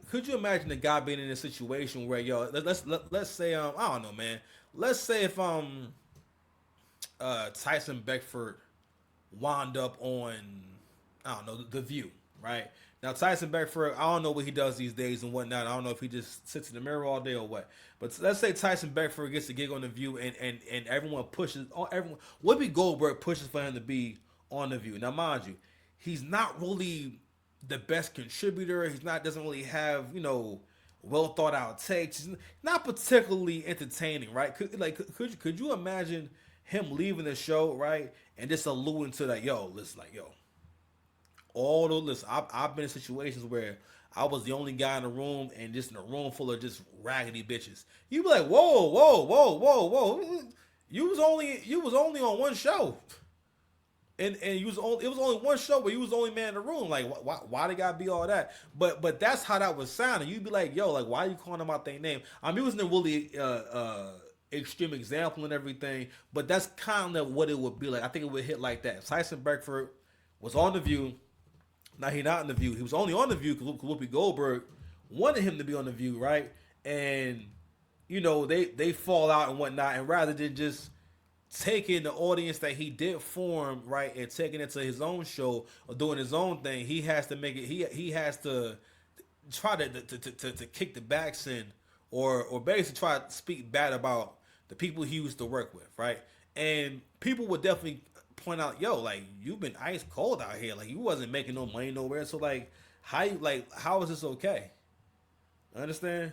could you imagine a guy being in a situation where let's say I don't know, man. Let's say if Tyson Beckford wound up on I don't know the View, right? Now Tyson Beckford, I don't know what he does these days and whatnot. I don't know if he just sits in the mirror all day or what. But let's say Tyson Beckford gets a gig on the View, and everyone pushes, everyone Whoopi Goldberg pushes for him to be on the View. Now, mind you, he's not really the best contributor. He's not doesn't really have well thought out takes. He's not particularly entertaining, right? Could you imagine him leaving the show, right, and just alluding to that, yo, listen, like, yo, all those listen, I've been in situations where I was the only guy in the room and just in a room full of just raggedy bitches. You be like, whoa, whoa, whoa, whoa, whoa. You was only on one show. And it was only one show where you was the only man in the room. Like, why they gotta be all that? But that's how that was sounding. You'd be like, yo, like, why are you calling them out their name? I mean, it wasn't a really extreme example and everything, but that's kind of what it would be like. I think it would hit like that. If Tyson Beckford was on the View. Now he not in the View. He was only on the View because Whoopi Goldberg wanted him to be on the View, right? And they fall out and whatnot, and rather than just taking the audience that he did form, right, and taking it to his own show or doing his own thing, he has to make it. He has to try to kick the backs in, or basically try to speak bad about the people he used to work with, right? And people would definitely point out, yo, like, you've been ice cold out here, like, you wasn't making no money nowhere, so like, how is this okay? Understand?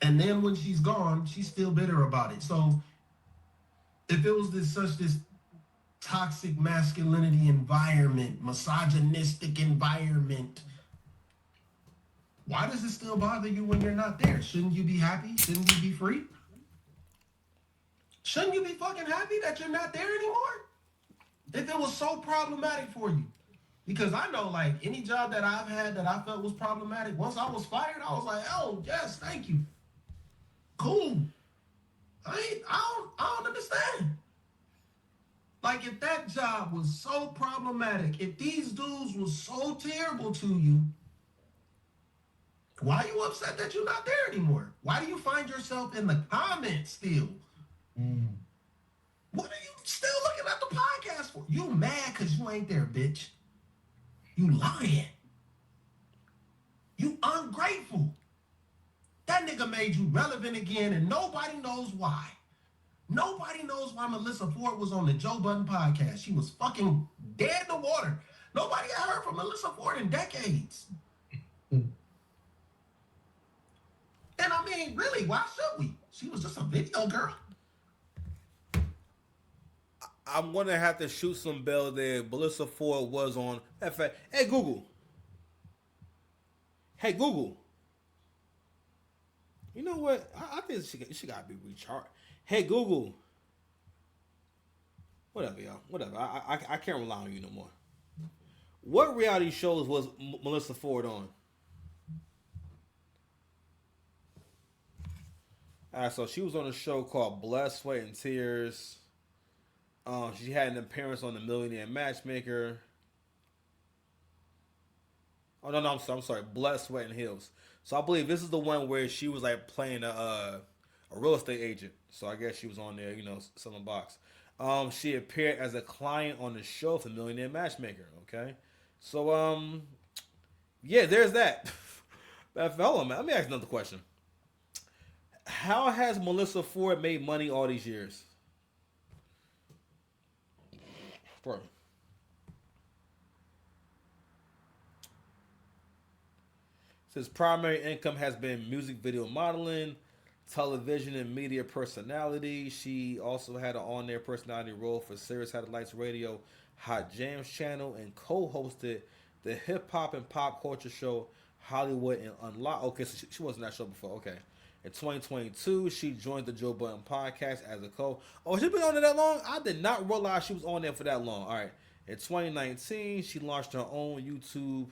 And then when she's gone, she's still bitter about it. So if it was this toxic masculinity environment, misogynistic environment, why does it still bother you when you're not there? Shouldn't you be happy? Shouldn't you be free? Shouldn't you be fucking happy that you're not there anymore? If it was so problematic for you. Because I know, like, any job that I've had that I felt was problematic, once I was fired, I was like, oh, yes, thank you. Cool. I don't understand. Like, if that job was so problematic, if these dudes were so terrible to you, why are you upset that you're not there anymore? Why do you find yourself in the comments still? Mm. What are you still looking at the podcast for? You mad because you ain't there, bitch. You lying. You ungrateful. That nigga made you relevant again, and nobody knows why. Nobody knows why Melyssa Ford was on the Joe Budden podcast. She was fucking dead in the water. Nobody had heard from Melyssa Ford in decades. And I mean, really, why should we? She was just a video girl. I'm gonna have to shoot some bell there. Melissa Ford was on. Hey Google. Hey Google. You know what? I think she gotta be recharged. Hey Google. Whatever, y'all. Whatever. I can't rely on you no more. What reality shows was Melissa Ford on? So she was on a show called Blood, Sweat, and Tears. She had an appearance on The Millionaire Matchmaker. Oh no, I'm sorry. Blood, Sweat, and Heels. So I believe this is the one where she was like playing a real estate agent. So I guess she was on there, selling box. She appeared as a client on the show for Millionaire Matchmaker. Okay, so yeah, there's that. Hold on, man. Let me ask another question. How has Melissa Ford made money all these years? For His primary income has been music video modeling, television and media personality. She also had an on-air personality role for Sirius Satellites Radio Hot Jams channel and co-hosted the hip hop and pop culture show Hollywood and Unlocked. Okay, so she wasn't that show before. Okay. In 2022, she joined the Joe Budden podcast as a co. Oh, she been on there that long? I did not realize she was on there for that long. All right. In 2019, she launched her own YouTube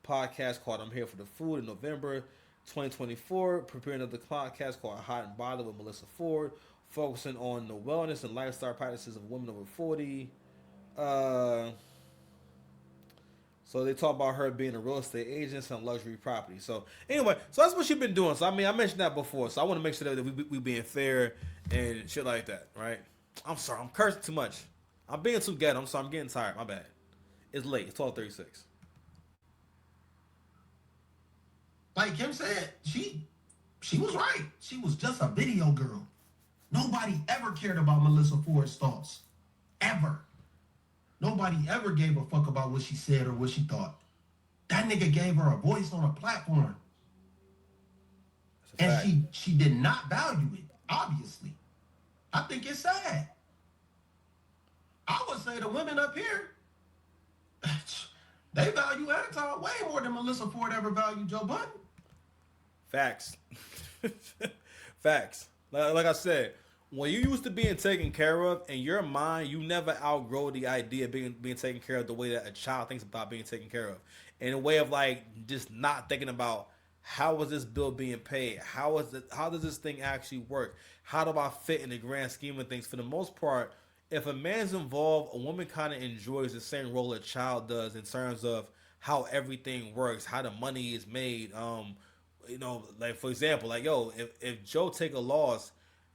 podcast called I'm Here for the Food in November 2024, preparing another podcast called Hot and Bothered with Melissa Ford, focusing on the wellness and lifestyle practices of women over 40. Uh, so they talk about her being a real estate agent and luxury property. So anyway, so that's what she's been doing. So I mean, I mentioned that before. So I want to make sure that we being fair and shit like that, right? I'm sorry, I'm cursing too much. I'm being too ghetto. I'm sorry, I'm getting tired. My bad. It's late. It's 12:36. Like Kim said, she was right. She was just a video girl. Nobody ever cared about Melyssa Ford's thoughts. Ever. Nobody ever gave a fuck about what she said or what she thought. That nigga gave her a voice on a platform. And she did not value it, obviously. I think it's sad. I would say the women up here, they value Anton way more than Melyssa Ford ever valued Joe Budden. Facts. Facts. Like I said, when you used to being taken care of, in your mind, you never outgrow the idea of being taken care of the way that a child thinks about being taken care of. In a way of like just not thinking about how is this bill being paid? How does this thing actually work? How do I fit in the grand scheme of things? For the most part, if a man's involved, a woman kind of enjoys the same role a child does in terms of how everything works, how the money is made. Like for example, like yo, if Joe take a loss,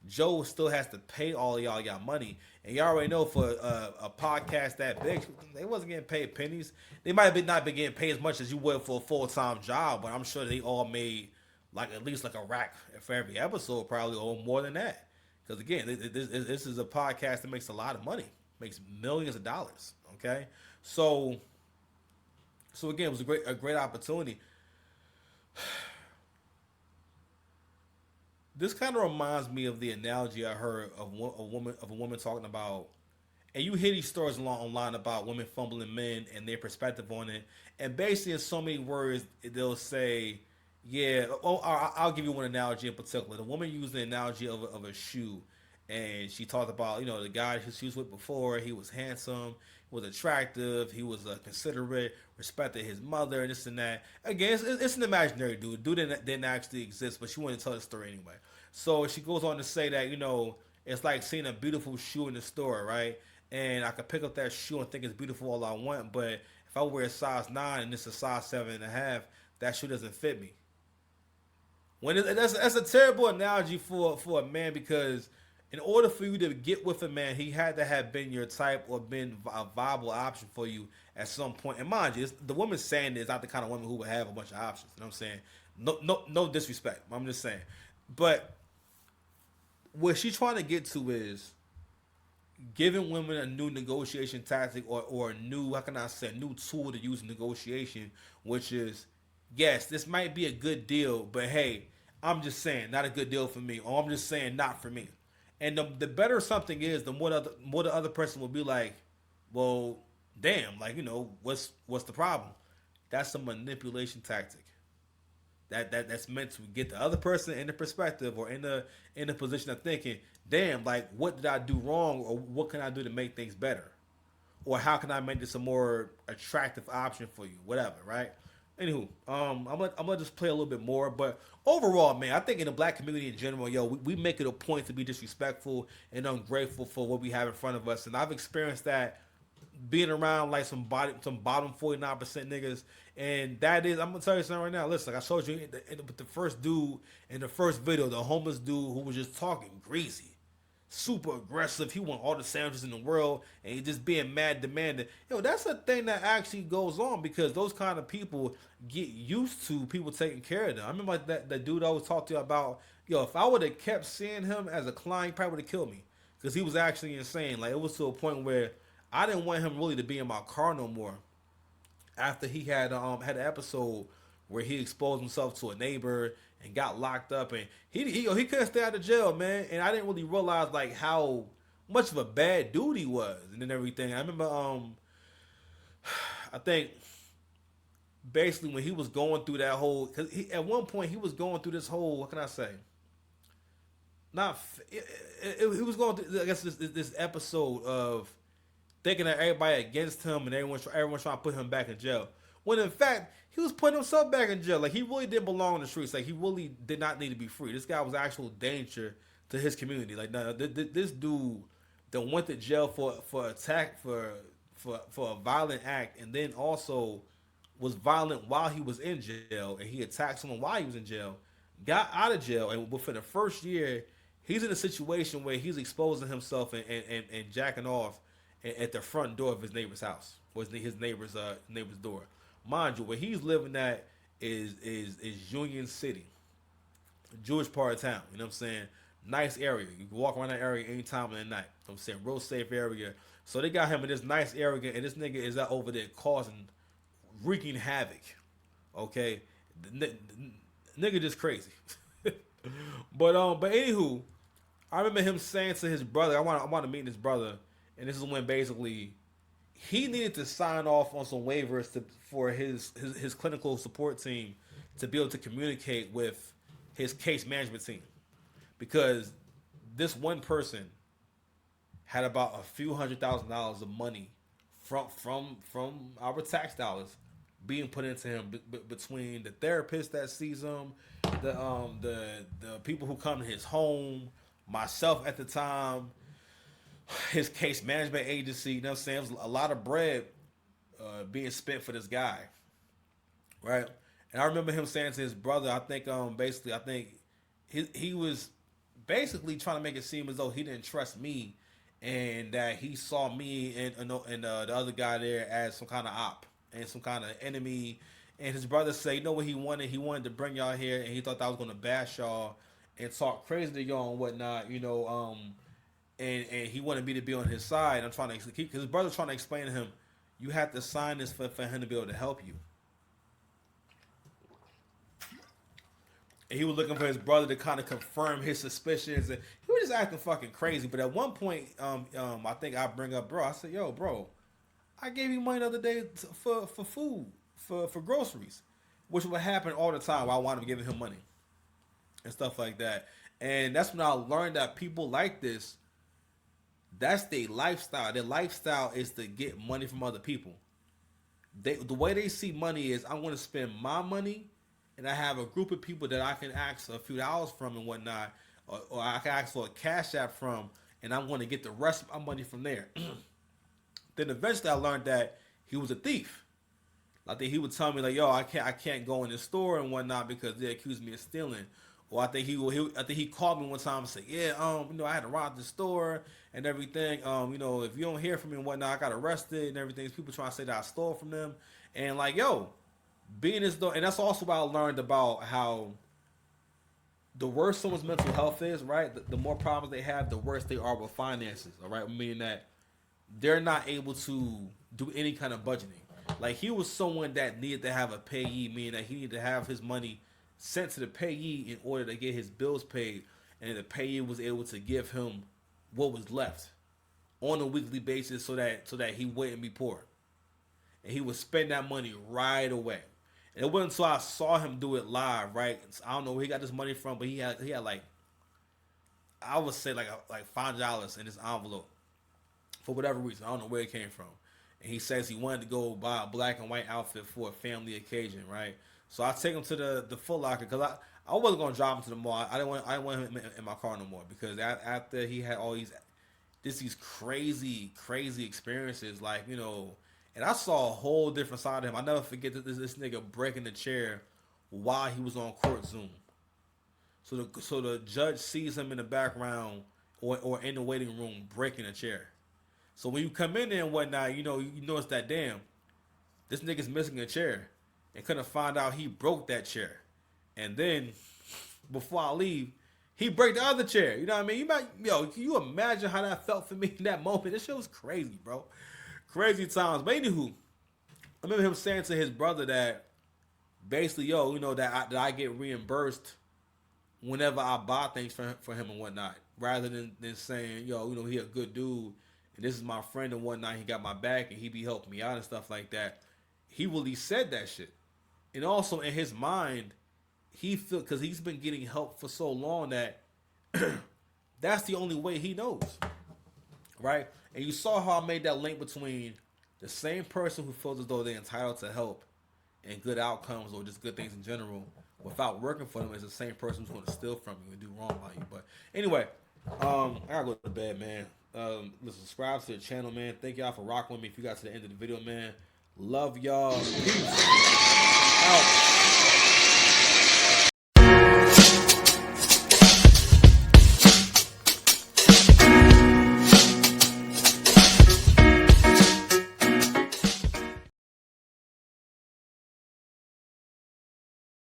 Joe still has to pay all of y'all money, and y'all already know for a podcast that big, they wasn't getting paid pennies. They might have not been getting paid as much as you would for a full-time job, but I'm sure they all made like at least like a rack for every episode, probably, or more than that. Because again, this is a podcast that makes a lot of money, makes millions of dollars. Okay, so again, it was a great opportunity. This kind of reminds me of the analogy I heard of a woman talking about, and you hear these stories online about women fumbling men and their perspective on it, and basically in so many words they'll say, yeah. Oh, I'll give you one analogy in particular. The woman used the analogy of a shoe, and she talked about the guy she was with before. He was handsome, was attractive, he was considerate, respected his mother, and this and that. Again, it's an imaginary dude. Dude didn't actually exist, but she wanted to tell the story anyway. So she goes on to say that it's like seeing a beautiful shoe in the store, right? And I could pick up that shoe and think it's beautiful all I want, but if I wear a size 9 and it's a size 7.5, that shoe doesn't fit me. That's a terrible analogy for a man, because in order for you to get with a man, he had to have been your type or been a viable option for you at some point. And mind you, the woman saying this is not the kind of woman who would have a bunch of options. You know what I'm saying? No disrespect. I'm just saying. But what she's trying to get to is giving women a new negotiation tactic, or a new, how can I say, a new tool to use in negotiation, which is, yes, this might be a good deal, but hey, I'm just saying, not a good deal for me, or I'm just saying, not for me. And the better something is, the more the other person will be like, well, damn, like what's the problem? That's a manipulation tactic. That's meant to get the other person in the perspective, or in the position of thinking, damn, like what did I do wrong, or what can I do to make things better, or how can I make this a more attractive option for you, whatever, right? Anywho, I'm gonna just play a little bit more, but overall, man, I think in the black community in general, yo, we make it a point to be disrespectful and ungrateful for what we have in front of us, and I've experienced that being around like some bottom 49% niggas, and that is, I'm gonna tell you something right now. Listen, like I showed you with the first dude in the first video, the homeless dude who was just talking greasy, super aggressive. He want all the sandwiches in the world, and he just being mad demanding. That's a thing that actually goes on, because those kind of people get used to people taking care of them. I remember like that dude I was talking to you about. If I would have kept seeing him as a client, he probably would have killed me, because he was actually insane. Like, it was to a point where I didn't want him really to be in my car no more. After he had an episode where he exposed himself to a neighbor and got locked up, and he couldn't stay out of jail, man. And I didn't really realize like how much of a bad dude he was, and then everything. I remember, I think basically when he was going through that whole, because at one point he was going through this whole, what can I say? Not he was going through, I guess, this episode of thinking that everybody against him and everyone's trying to put him back in jail. When in fact, he was putting himself back in jail. Like, he really didn't belong in the streets. Like, he really did not need to be free. This guy was actual danger to his community. Like, no, this dude that went to jail for for a violent act, and then also was violent while he was in jail, and he attacked someone while he was in jail, got out of jail, and within the first year, he's in a situation where he's exposing himself and jacking off at the front door of his neighbor's house, or his neighbor's door. Mind you, where he's living at is Union City, Jewish part of town. You know what I'm saying? Nice area. You can walk around that area any time of the night. You know what I'm saying? Real safe area. So they got him in this nice area, and this nigga is out over there causing, wreaking havoc. Okay? Nigga just crazy. But anywho, I remember him saying to his brother, I want to meet his brother, and this is when basically he needed to sign off on some waivers for his clinical support team to be able to communicate with his case management team, because this one person had about a few $100,000 of money from our tax dollars being put into him between the therapist that sees him, the people who come to his home, myself at the time, his case management agency. You know what I'm saying? It was a lot of bread being spent for this guy, right? And I remember him saying to his brother, I think he was basically trying to make it seem as though he didn't trust me, and that he saw me and the other guy there as some kind of op and some kind of enemy. And his brother said, you know what he wanted? He wanted to bring y'all here, and he thought that I was going to bash y'all and talk crazy to y'all and whatnot, you know. And he wanted me to be on his side. I'm trying to keep, because his brother's trying to explain to him, you have to sign this for him to be able to help you. And he was looking for his brother to kind of confirm his suspicions, and he was just acting fucking crazy. But at one point, I think I bring up, bro, I said, yo, bro, I gave you money the other day for food, for groceries, which would happen all the time while I wanted to give him money and stuff like that. And that's when I learned that people like this, that's their lifestyle. Their lifestyle is to get money from other people. The way they see money is, I'm going to spend my money, and I have a group of people that I can ask a few dollars from and whatnot, or I can ask for a cash app from, and I'm going to get the rest of my money from there. Then eventually I learned that he was a thief. I think he would tell me like, yo, I can't go in the store and whatnot because they accused me of stealing. Or I think he called me one time and said, yeah, I had to rob the store and everything. If you don't hear from me and whatnot, I got arrested and everything. People trying to say that I stole from them. And like, yo, being as though, and that's also what I learned about how the worse someone's mental health is, right? The more problems they have, the worse they are with finances, all right? Meaning that they're not able to do any kind of budgeting. Like, he was someone that needed to have a payee, meaning that he needed to have his money sent to the payee in order to get his bills paid, and the payee was able to give him what was left on a weekly basis so that he wouldn't be poor. And he would spend that money right away. And it wasn't until I saw him do it live, right? I don't know where he got this money from, but he had like, I would say like $5 in his envelope for whatever reason. I don't know where it came from. And he says he wanted to go buy a black and white outfit for a family occasion, right? So I take him to the Foot Locker, because I wasn't gonna drive him to the mall. I didn't want him in my car no more, because after he had all these crazy experiences, like, and I saw a whole different side of him. I never forget that this nigga breaking the chair while he was on court Zoom. So the judge sees him in the background or in the waiting room breaking a chair. So when you come in there and whatnot, you notice that, damn, this nigga's missing a chair, and couldn't find out he broke that chair. And then before I leave, he break the other chair. You know what I mean? Can you imagine how that felt for me in that moment? This shit was crazy, bro. Crazy times. But anywho, I remember him saying to his brother that basically, that I get reimbursed whenever I buy things for him and whatnot, rather than saying, he a good dude, and this is my friend and whatnot, he got my back and he be helping me out and stuff like that. He really said that shit. And also in his mind, he feel, because he's been getting help for so long, that that's the only way he knows, right? And you saw how I made that link between the same person who feels as though they're entitled to help and good outcomes or just good things in general without working for them, is the same person who's going to steal from you and do wrong by you. But anyway, I gotta go to bed, man. Listen, subscribe to the channel, man. Thank y'all for rocking with me. If you got to the end of the video, man. Love y'all. Peace.